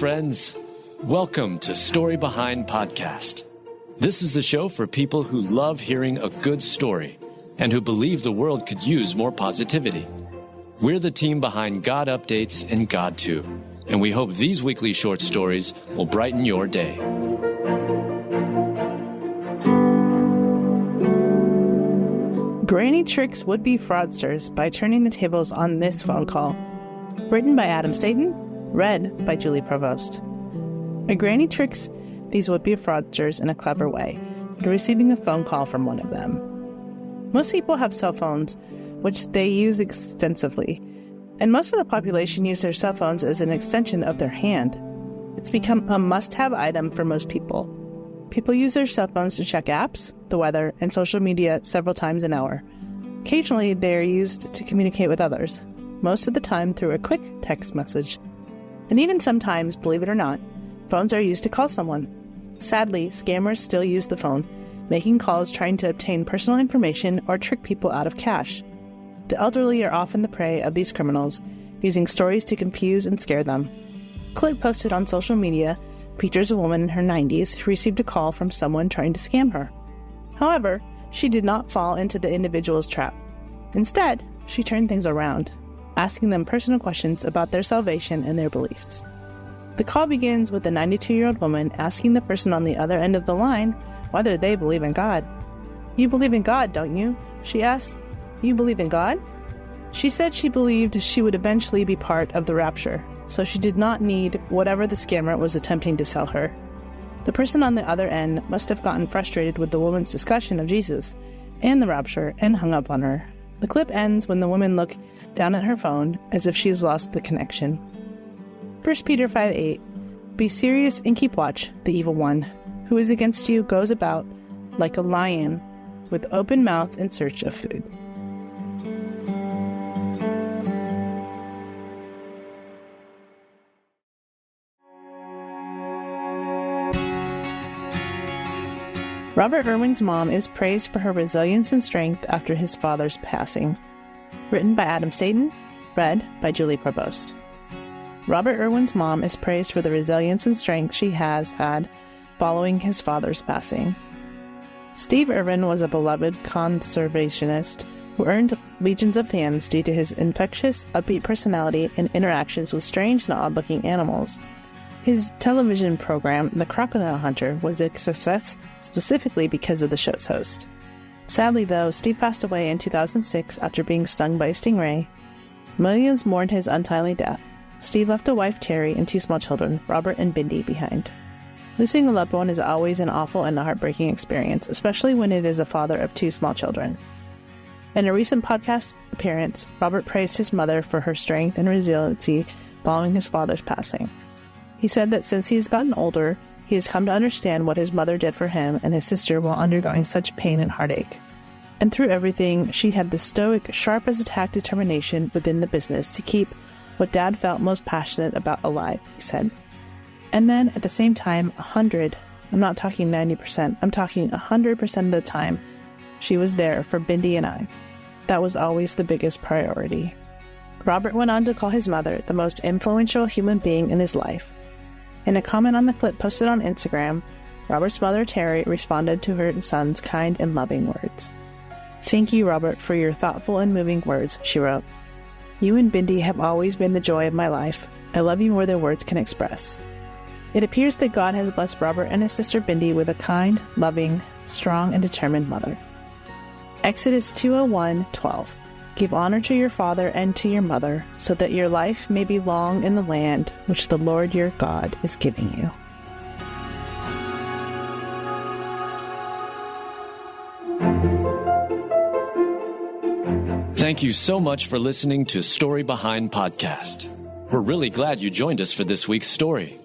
friends. Welcome to Story Behind Podcast. This is the show for people who love hearing a good story and who believe the world could use more positivity. We're the team behind God Updates and God Too, and we hope these weekly short stories will brighten your day. Granny tricks would-be fraudsters by turning the tables on this phone call. Written by Adam Staten, read by Julie Provost. A granny tricks these would-be fraudsters in a clever way into receiving a phone call from one of them. Most people have cell phones, which they use extensively, and most of the population use their cell phones as an extension of their hand. It's become a must-have item for most people. People use their cell phones to check apps, the weather, and social media several times an hour. Occasionally, they are used to communicate with others, most of the time through a quick text message. And even sometimes, believe it or not, phones are used to call someone. Sadly, scammers still use the phone, making calls trying to obtain personal information or trick people out of cash. The elderly are often the prey of these criminals, using stories to confuse and scare them. A clip posted on social media features a woman in her 90s who received a call from someone trying to scam her. However, she did not fall into the individual's trap. Instead, she turned things around, asking them personal questions about their salvation and their beliefs. The call begins with the 92-year-old woman asking the person on the other end of the line whether they believe in God. "You believe in God, don't you?" she asked. "You believe in God?" She said she believed she would eventually be part of the rapture, so she did not need whatever the scammer was attempting to sell her. The person on the other end must have gotten frustrated with the woman's discussion of Jesus and the rapture and hung up on her. The clip ends when the woman looked down at her phone as if she has lost the connection. 1 Peter 5:8, "Be serious and keep watch. The evil one, who is against you, goes about like a lion with open mouth in search of food." Robert Irwin's mom is praised for her resilience and strength after his father's passing. Written by Adam Staten, read by Julie Provost. Robert Irwin's mom is praised for the resilience and strength she has had following his father's passing. Steve Irwin was a beloved conservationist who earned legions of fans due to his infectious, upbeat personality and interactions with strange and odd-looking animals. His television program, The Crocodile Hunter, was a success specifically because of the show's host. Sadly, though, Steve passed away in 2006 after being stung by a stingray. Millions mourned his untimely death. Steve left a wife, Terry, and two small children, Robert and Bindi, behind. Losing a loved one is always an awful and heartbreaking experience, especially when it is a father of two small children. In a recent podcast appearance, Robert praised his mother for her strength and resiliency following his father's passing. He said that since he has gotten older, he has come to understand what his mother did for him and his sister while undergoing such pain and heartache. And through everything, she had the stoic, sharp-as-a-tack determination within the business to keep what Dad felt most passionate about alive, he said. And then, at the same time, 100, I'm not talking 90%, I'm talking 100% of the time, she was there for Bindi and I. That was always the biggest priority. Robert went on to call his mother the most influential human being in his life. In a comment on the clip posted on Instagram, Robert's mother, Terry, responded to her son's kind and loving words. "Thank you, Robert, for your thoughtful and moving words," she wrote. "You and Bindi have always been the joy of my life. I love you more than words can express." It appears that God has blessed Robert and his sister Bindi with a kind, loving, strong, and determined mother. Exodus 2:1-12. "Give honor to your father and to your mother, so that your life may be long in the land which the Lord your God is giving you." Thank you so much for listening to Story Behind Podcast. We're really glad you joined us for this week's story.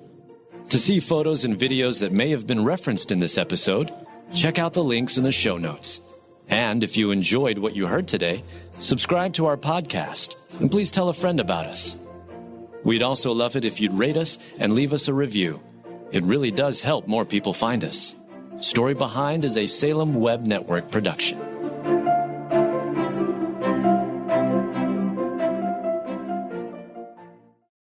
To see photos and videos that may have been referenced in this episode, check out the links in the show notes. And if you enjoyed what you heard today, subscribe to our podcast, and please tell a friend about us. We'd also love it if you'd rate us and leave us a review. It really does help more people find us. Story Behind is a Salem Web Network production.